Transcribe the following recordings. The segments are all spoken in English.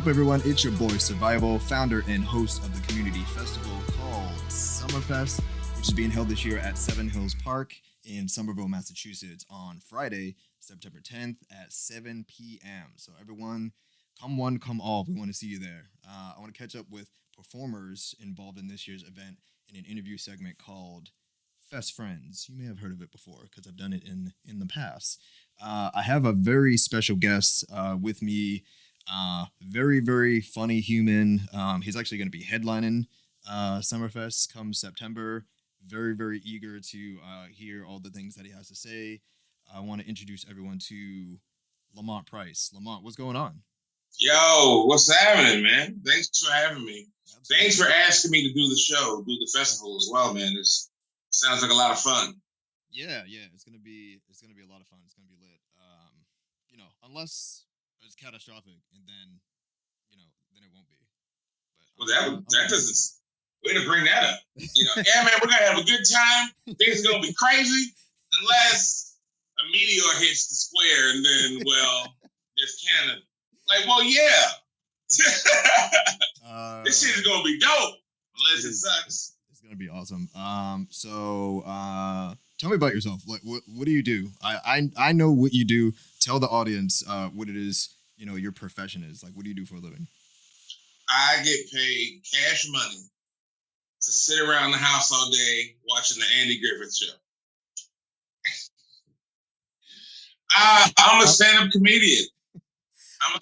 up, everyone? It's your boy Survival, founder and host of the community festival called Summerfest, which is being held this year at Seven Hills Park in Somerville, Massachusetts on Friday, September 10th at 7 p.m. So everyone, come one, come all. We want to see you there. I want to catch up with performers involved in this year's event in an interview segment called Fest Friends. You may have heard of it before because I've done it in the past. I have a very special guest with me. Very, very funny human. He's actually going to be headlining Summerfest come September. Very, very eager to hear all the things that he has to say. I want to introduce everyone to Lamont Price. Lamont, what's going on? Yo, what's happening, man? Thanks for having me. Absolutely. Thanks for asking me to do the show, do the festival as well, man. It sounds like a lot of fun. Yeah, it's gonna be a lot of fun. It's gonna be lit. Unless it's catastrophic, and then it won't be. But, well, that doesn't. Way to bring that up. Yeah, man, we're gonna have a good time. Things are gonna be crazy unless a meteor hits the square, and then there's kind of like, yeah, this shit is gonna be dope. Unless it sucks. It's gonna be awesome. So tell me about yourself. Like, what do you do? I know what you do. Tell the audience what it is. Your profession is. Like, what do you do for a living? I get paid cash money to sit around the house all day watching the Andy Griffith Show. I'm a stand-up comedian. How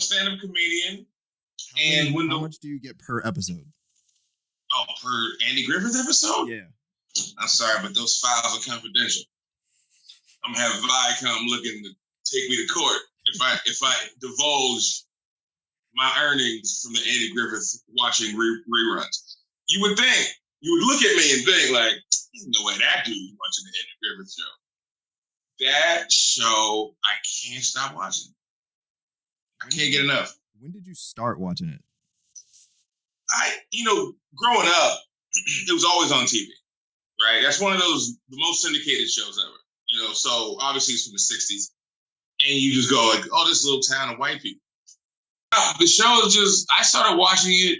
much do you get per episode? Oh, per Andy Griffith episode? Yeah. I'm sorry, but those files are confidential. I'm gonna have Viacom looking to take me to court if I divulge my earnings from the Andy Griffith watching reruns. You would look at me and think like, there's no way that dude's watching the Andy Griffith show. That show, I can't stop watching. I can't get enough. When did you start watching it? Growing up, it was always on TV, right? That's one of the most syndicated shows ever, so obviously it's from the 60s. And you just go like, oh, this little town of white people. The show is I started watching it,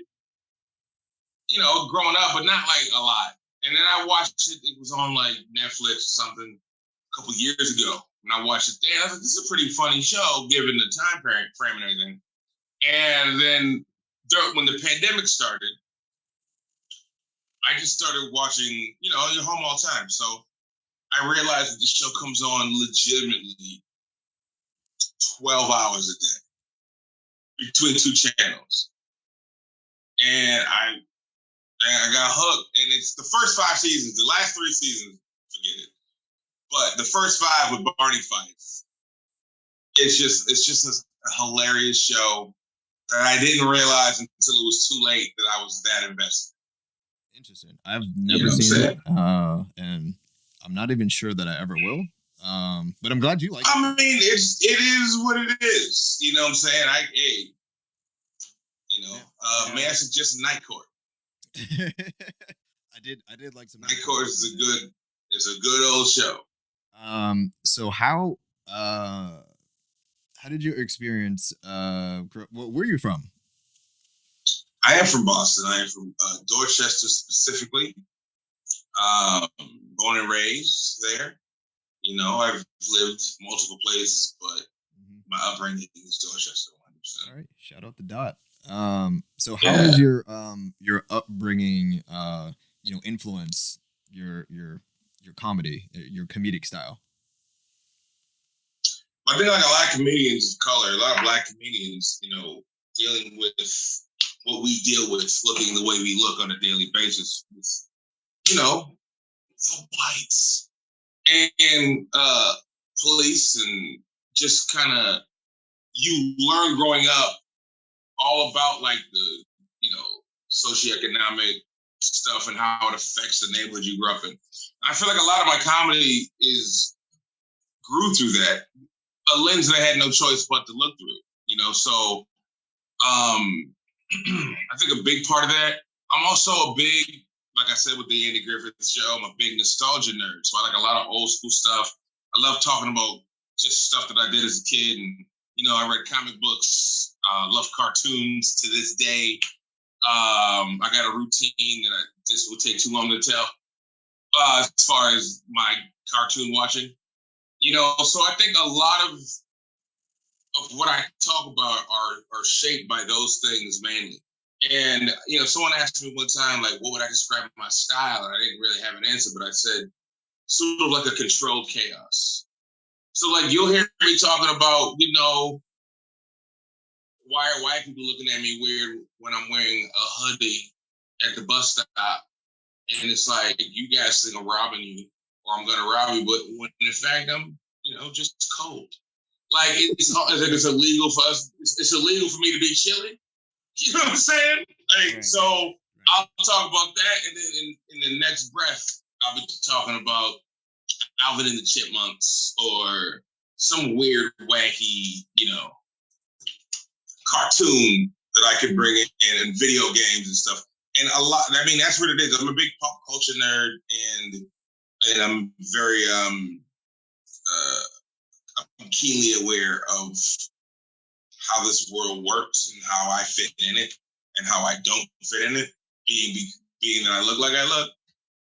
growing up, but not like a lot. And then I watched it, it was on like Netflix or something a couple years ago. And I watched it there. I was like, this is a pretty funny show given the time frame and everything. And then when the pandemic started, I just started watching, you're home all the time. So I realized that this show comes on legitimately 12 hours a day between two channels. And I got hooked. And it's the first 5 seasons. The last 3 seasons, forget it. But the first 5 with Barney fights, it's just a hilarious show that I didn't realize until it was too late that I was that invested. Interesting. I've never seen it, and I'm not even sure that I ever will. But I'm glad you like it. I mean, it is what it is. You know what I'm saying? May I suggest Night Court? I did like some Night Court is a good old show. So how did you experience where are you from? I am from Boston. I am from Dorchester specifically. Born and raised there. I've lived multiple places, but my upbringing is Dorchester 100%. All right, shout out the Dot. So how does your upbringing influence your comedy, your comedic style? I think like a lot of comedians of color, a lot of Black comedians, dealing with what we deal with, looking the way we look on a daily basis, with, the whites and police, and just kind of you learn growing up all about like the socioeconomic stuff and how it affects the neighborhood you grew up in. I feel like a lot of my comedy grew through that, a lens that I had no choice but to look through. So I think a big part of that. I'm also a big, like I said with the Andy Griffith Show, I'm a big nostalgia nerd. So I like a lot of old school stuff. I love talking about just stuff that I did as a kid. And, I read comic books Love cartoons to this day. I got a routine that this will take too long to tell. As far as my cartoon watching, so I think a lot of what I talk about are shaped by those things mainly. And someone asked me one time, like, what would I describe my style? And I didn't really have an answer, but I said sort of like a controlled chaos. So like you'll hear me talking about, why are white people looking at me weird when I'm wearing a hoodie at the bus stop? And it's like, you guys think I'm robbing you or I'm going to rob you. But when in fact, I'm, just cold. Like it's illegal for us. It's illegal for me to be chilly. You know what I'm saying? Like, right, so right. I'll talk about that. And then in the next breath, I'll be talking about Alvin and the Chipmunks or some weird, wacky, cartoon that I could bring in and video games and stuff. And a lot, I mean, that's what it is. I'm a big pop culture nerd, and I'm very I'm keenly aware of how this world works and how I fit in it and how I don't fit in it, being that I look like I look.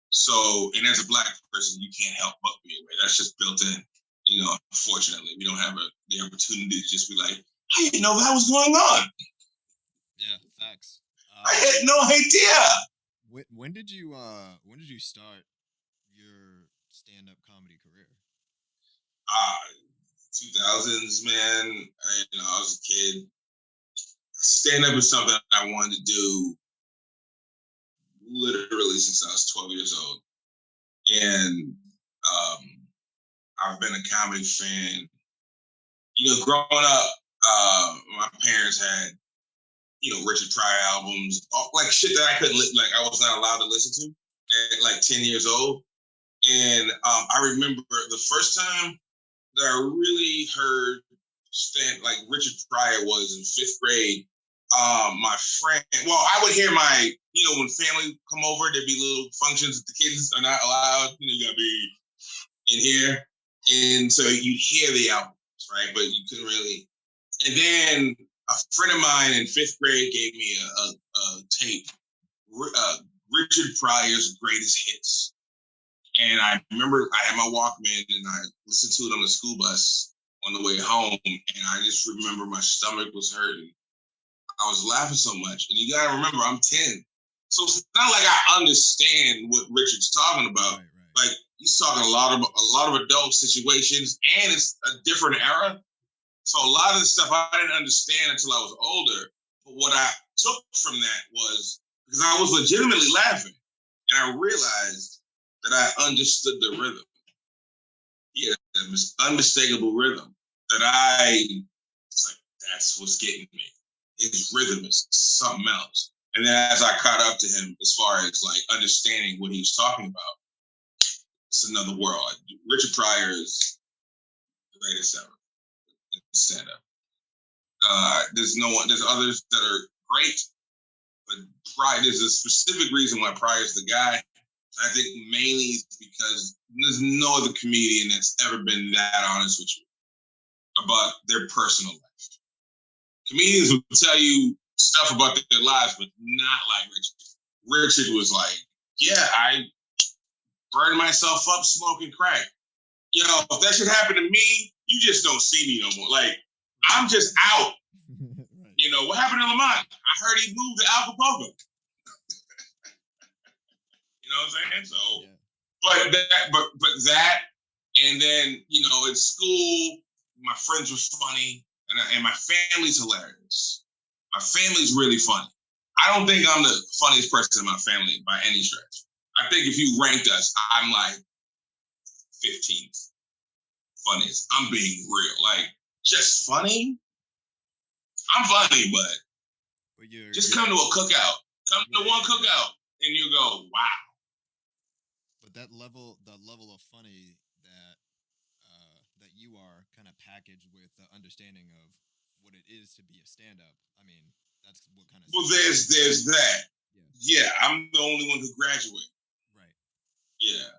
So, and as a Black person, you can't help but be aware. That's just built in. Unfortunately, we don't have the opportunity to just be like, I didn't know that was going on. Yeah, facts. I had no idea. When did you start your stand-up comedy career? 2000s, man. I was a kid. Stand-up is something I wanted to do literally since I was 12 years old. And I've been a comedy fan. Growing up, my parents had, Richard Pryor albums, like shit that I couldn't, I was not allowed to listen to at like 10 years old. And I remember the first time that I really heard Richard Pryor was in 5th grade. My friend, I would hear my, when family come over, there'd be little functions that the kids are not allowed, you gotta be in here. And so you'd hear the albums, right? But you couldn't really. And then a friend of mine in 5th grade gave me a tape, Richard Pryor's Greatest Hits. And I remember I had my Walkman and I listened to it on the school bus on the way home. And I just remember my stomach was hurting. I was laughing so much. And you got to remember, I'm 10. So it's not like I understand what Richard's talking about. Right. Like, he's talking a lot of adult situations, and it's a different era. So a lot of the stuff I didn't understand until I was older. But what I took from that was, because I was legitimately laughing, and I realized that I understood the rhythm. Yeah, this unmistakable rhythm that it's like, that's what's getting me. His rhythm is something else. And then as I caught up to him, as far as like understanding what he was talking about, it's another world. Richard Pryor is the greatest ever in stand-up. There's others that are great, but Pryor, there's a specific reason why Pryor's the guy. I think mainly it's because there's no other comedian that's ever been that honest with you about their personal life. Comedians will tell you stuff about their lives, but not like Richard. Richard was like, yeah, I burned myself up smoking crack. If that should happen to me, you just don't see me no more. Like, I'm just out. Right. What happened to Lamont? I heard he moved to Acapulco. You know what I'm saying? So, yeah. but that, and then, in school, my friends were funny, and my family's hilarious. My family's really funny. I don't think I'm the funniest person in my family by any stretch. I think if you ranked us, I'm like 15th funniest. I'm being real. Like, just funny? I'm funny, but just come to a cookout. Come to one cookout, and you go, wow. But the level of funny that you are kind of packaged with the understanding of what it is to be a stand-up. I mean, that's what kind of. Well, there's that. Yeah, I'm the only one who graduated. Right. Yeah,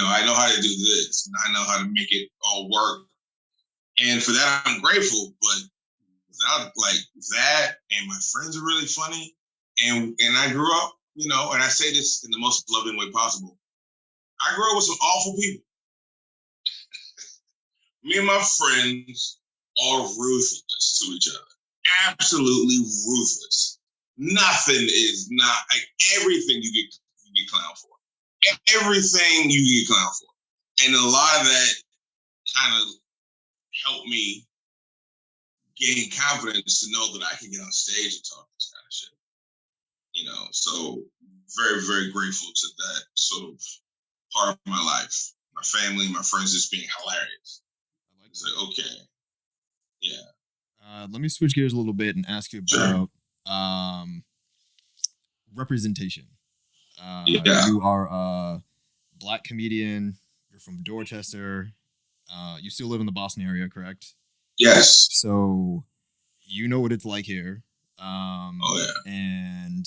I know how to do this, and I know how to make it all work. And for that, I'm grateful. But That, and my friends are really funny. And I grew up, and I say this in the most loving way possible. I grew up with some awful people. Me and my friends are ruthless to each other. Absolutely ruthless. Nothing is not like everything you get clowned for. Everything you get clowned for. And a lot of that kind of helped me gain confidence to know that I can get on stage and talk this kind of shit. So very, very grateful to that sort of part of my life. My family, my friends just being hilarious. I like it's like, okay. Yeah. Let me switch gears a little bit and ask you about representation. You are a Black comedian. You're from Dorchester. You still live in the Boston area, correct? Yes. So you know what it's like here. Oh yeah. And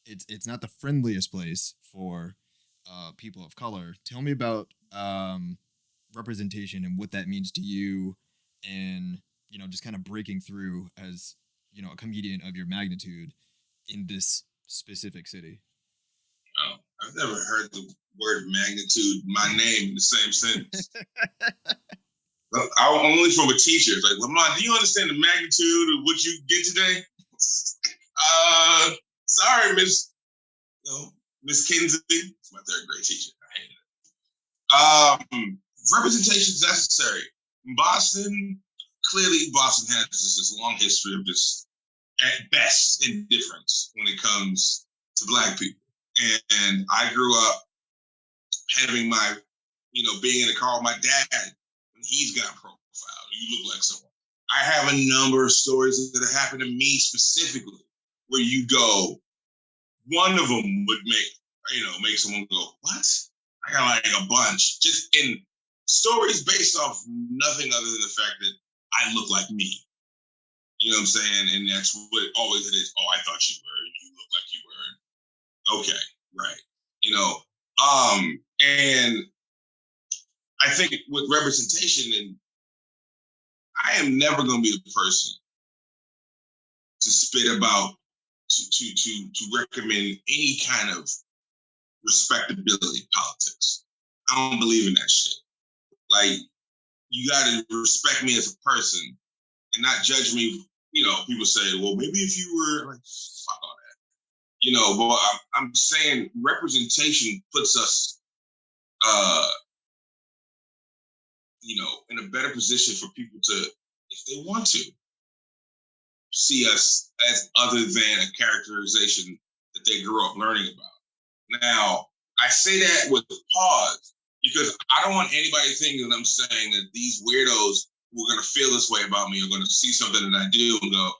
it's not the friendliest place for people of color. Tell me about representation and what that means to you, and just kind of breaking through as a comedian of your magnitude in this specific city. Oh, I've never heard the word magnitude, my name, in the same sentence. I'm only from a teacher. It's like, Lamont, do you understand the magnitude of what you did today? Sorry, Miss Kinsey. It's my third grade teacher. I hate it. Representation is necessary. In Boston, clearly Boston has this long history of just, at best, indifference when it comes to Black people. And I grew up having my, being in the car with my dad when he's got profiled. You look like someone. I have a number of stories that have happened to me specifically where you go, one of them would make someone go, what? I got like a bunch. Just in stories based off nothing other than the fact that I look like me. You know what I'm saying? And that's what always it is. Oh, I thought you were. You look like you were. Okay, right. And I think with representation, and I am never going to be the person to spit about, to recommend any kind of respectability politics. I don't believe in that shit. Like, you got to respect me as a person and not judge me. People say, well, maybe if you were like, fuck all that. But I'm saying representation puts us, in a better position for people to, if they want to, see us as other than a characterization that they grew up learning about. Now, I say that with a pause because I don't want anybody thinking that I'm saying that these weirdos who are going to feel this way about me are going to see something that I do and go,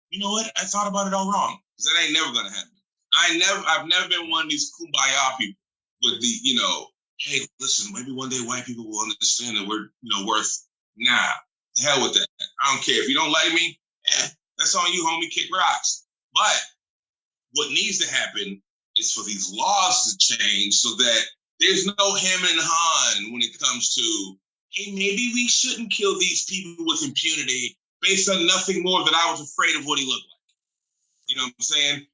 you know what? I thought about it all wrong. Because that ain't never going to happen. I've never been one of these kumbaya people with the, hey, listen, maybe one day white people will understand that we're, worth. Nah, the hell with that. I don't care. If you don't like me, that's on you, homie. Kick rocks. But what needs to happen is for these laws to change so that there's no hem and haw when it comes to, hey, maybe we shouldn't kill these people with impunity based on nothing more than I was afraid of what he looked like. You know what I'm saying?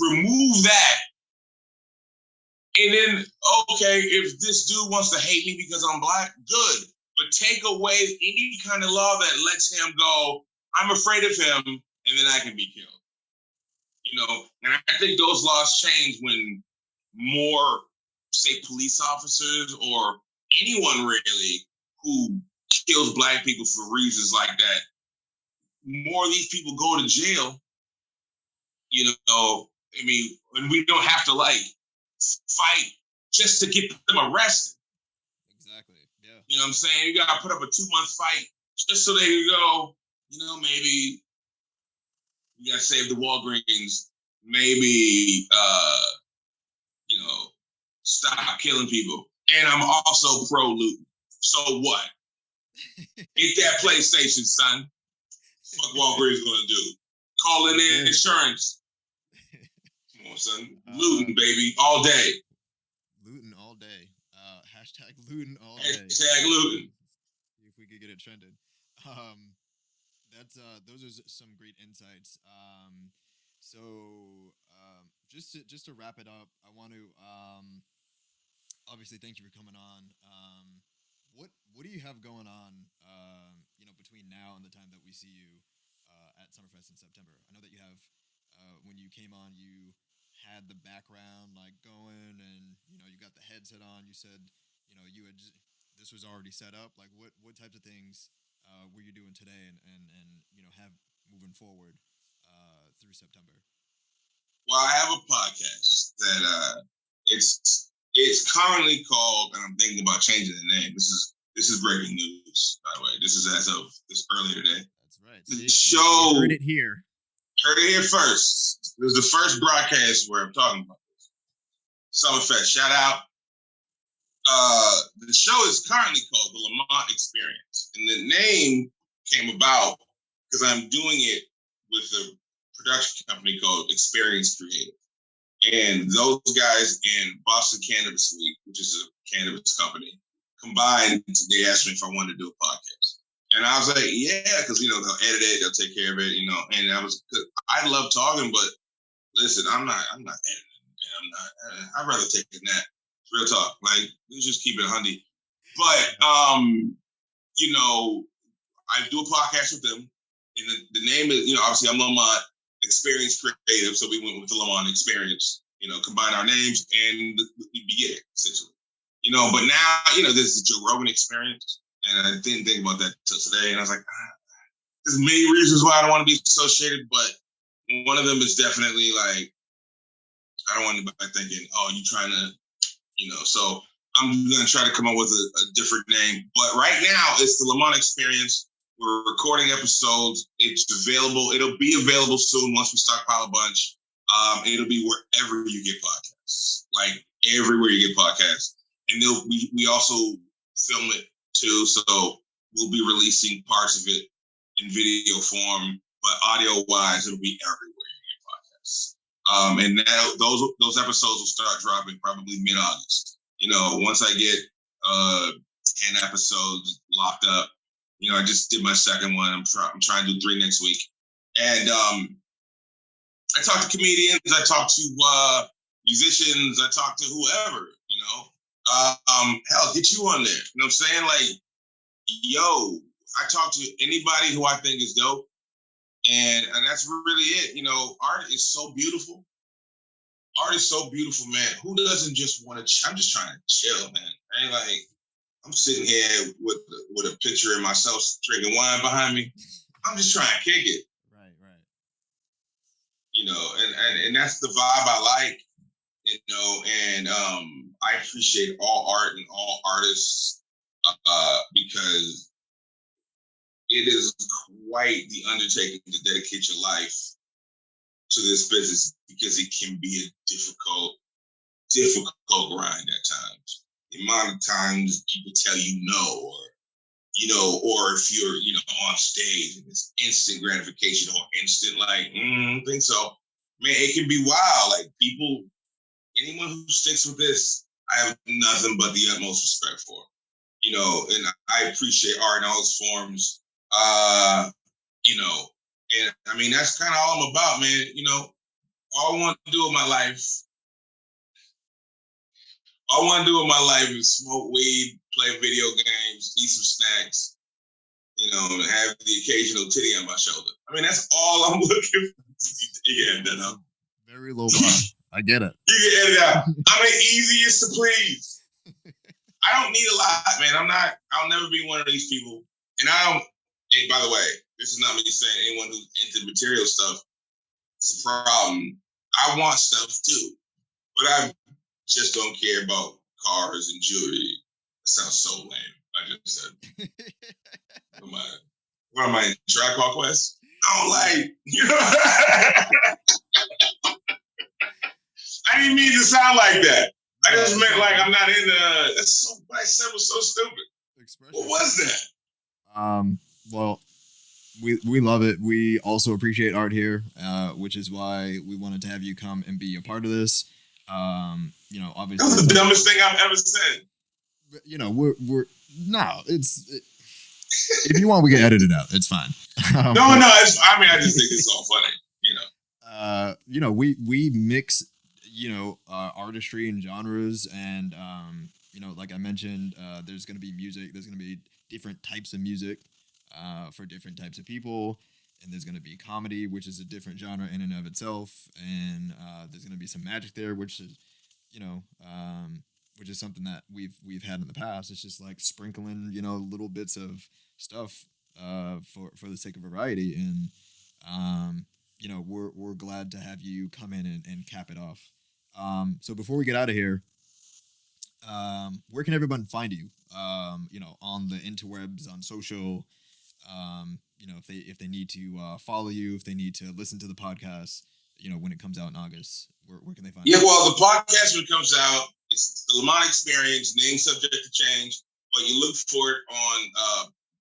Remove that. And then, okay, if this dude wants to hate me because I'm Black, good. But take away any kind of law that lets him go, I'm afraid of him, and then I can be killed. And I think those laws change when more, say, police officers or anyone really who kills Black people for reasons like that, more of these people go to jail, and we don't have to, fight just to get them arrested. Exactly, yeah. You know what I'm saying? You got to put up a 2-month fight just so they can go, maybe you got to save the Walgreens, maybe, stop killing people. And I'm also pro-looting. So what? Get that PlayStation, son. Fuck Walgreens gonna do? Calling in insurance. Come on, son. Looting, baby, all day. Looting all day. Hashtag looting all day. Hashtag looting. If we could get it trending. That's those are some great insights. Just to wrap it up, I want to obviously thank you for coming on. What do you have going on? Between now and the time that we see you at Summerfest in September. I know that you have when you came on, you had the background like going, and you got the headset on. You said you had this was already set up. Like what types of things were you doing today, and have moving forward through September? Well, I have a podcast that it's currently called, and I'm thinking about changing the name. This is breaking news, by the way. This is as of this earlier today. That's right. The show you heard it here. Heard it here first. It was the first broadcast where I'm talking about this. Summerfest, shout out. The show is currently called the Lamont Experience, and the name came about because I'm doing it with a production company called Experience Creative. And those guys in Boston Cannabis Week, which is a cannabis company, combined, they asked me if I wanted to do a podcast. And I was like, yeah, because, they'll edit it, they'll take care of it, and I love talking, but listen, I'm not editing. I'd rather take a nap. It's real talk. Like, let's just keep it hundy. But, I do a podcast with them. And the name is, obviously I'm Lamont Experience Creative, so we went with the Lamont Experience, combine our names and we begin it, essentially. But now, this is the Joe Rogan Experience, and I didn't think about that till today, and I was like, there's many reasons why I don't want to be associated, but one of them is definitely like, I don't want anybody thinking, oh, you trying to, so I'm going to try to come up with a different name, but right now it's the Lamont Experience. We're recording episodes. It's available. It'll be available soon once we stockpile a bunch. It'll be wherever you get podcasts, like everywhere you get podcasts. And we also film it too, so we'll be releasing parts of it in video form, but audio-wise, it'll be everywhere you get podcasts. And now those episodes will start dropping probably mid-August. Once I get 10 episodes locked up. I just did my second one. I'm trying to do 3 next week. And I talk to comedians. I talk to musicians. I talk to whoever, hell, get you on there. You know what I'm saying? Like, I talk to anybody who I think is dope. And that's really it. Art is so beautiful. Art is so beautiful, man. Who doesn't just want to, I'm just trying to chill, man. I ain't like, I'm sitting here with a picture of myself drinking wine behind me. I'm just trying to kick it. Right. And that's the vibe I like, and I appreciate all art and all artists because it is quite the undertaking to dedicate your life to this business because it can be a difficult grind at times. The amount of times people tell you no, or if you're, on stage and it's instant gratification or instant I think so. Man, it can be wild. Like anyone who sticks with this, I have nothing but the utmost respect for. And I appreciate art in all its forms. And I mean, that's kind of all I'm about, man. All I want to do with my life is smoke weed, play video games, eat some snacks, and have the occasional titty on my shoulder. I mean, that's all I'm looking for. Yeah, no. Very low bar. I get it. You can edit out. I'm the easiest to please. I don't need a lot, man. I'll never be one of these people. And hey, by the way, this is not me saying anyone who's into material stuff is a problem. I want stuff too. But I just don't care about cars and jewelry. That sounds so lame. I just said, what am I in Tribe Called Quest? I don't like, I didn't mean to sound like that. I just meant like I'm not in what I said was so stupid. Expression. What was that? Well, we love it. We also appreciate art here, which is why we wanted to have you come and be a part of this. Obviously, that was the dumbest thing I've ever said. you know, we're no, if you want, we can edit it out. It's fine. No, I just think it's all funny, you know, we mix, you know, artistry and genres, and you know, like I mentioned, there's gonna be music. There's gonna be different types of music, for different types of people, and there's gonna be comedy, which is a different genre in and of itself, and there's gonna be some magic there, which is, you know, which is something that we've had in the past. It's just like sprinkling, you know, little bits of stuff, for the sake of variety, and you know, we're glad to have you come in and cap it off. So before we get out of here, where can everyone find you? You know, on the interwebs, on social. You know, if they need to follow you, if they need to listen to the podcast, you know, when it comes out in August, where can they find you. you? Yeah, well, the podcast when it comes out, it's the Lamont Experience, name subject to change, but you look for it on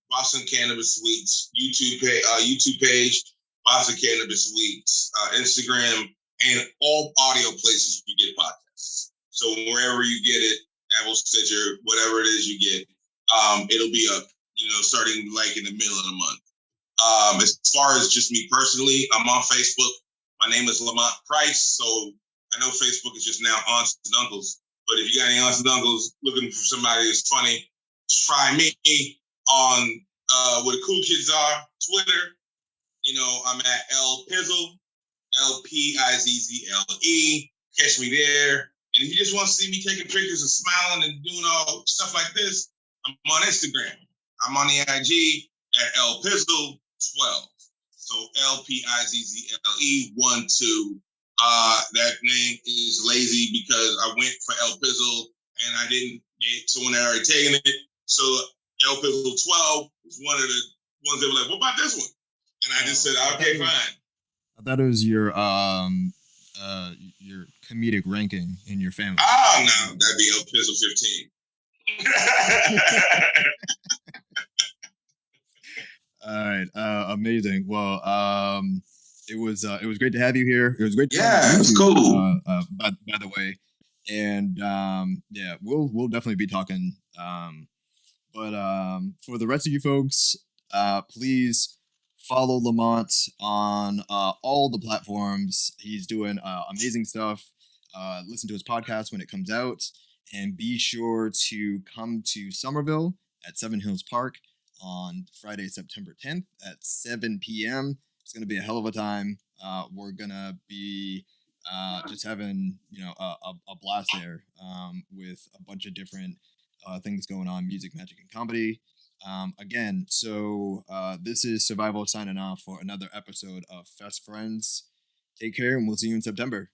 Boston Cannabis Weeks YouTube page, Boston Cannabis Weeks, Instagram, and all audio places you get podcasts. So wherever you get it, Apple, Stitcher, whatever it is you get, it'll be up, you know, starting like in the middle of the month. As far as just me personally, I'm on Facebook. My name is Lamont Price, so I know Facebook is just now aunts and uncles. But if you got any aunts and uncles looking for somebody that's funny, try me on where the cool kids are, Twitter. You know, I'm at L Pizzle, LPIZZLE. Catch me there. And if you just want to see me taking pictures and smiling and doing all stuff like this, I'm on Instagram. I'm on the IG at L Pizzle 12. So LPIZZLE 12. That name is lazy because I went for El Pizzle and I didn't. Someone had already taken it. So El Pizzle 12 was one of the ones that were like, "What about this one?" And I just said, "Okay, fine." I thought it was your comedic ranking in your family. Oh no, that'd be El Pizzle 15. All right, amazing. Well, it was great to have you here. It was great. Yeah, it was cool. By the way, and yeah, we'll definitely be talking. But for the rest of you folks, please follow Lamont on all the platforms. He's doing amazing stuff. Listen to his podcast when it comes out, and be sure to come to Somerville at Seven Hills Park on Friday, September 10th at 7 p.m. It's going to be a hell of a time. We're going to be just having, you know, a blast there, with a bunch of different things going on, music, magic, and comedy. Again, so this is Survival signing off for another episode of Fest Friends. Take care, and we'll see you in September.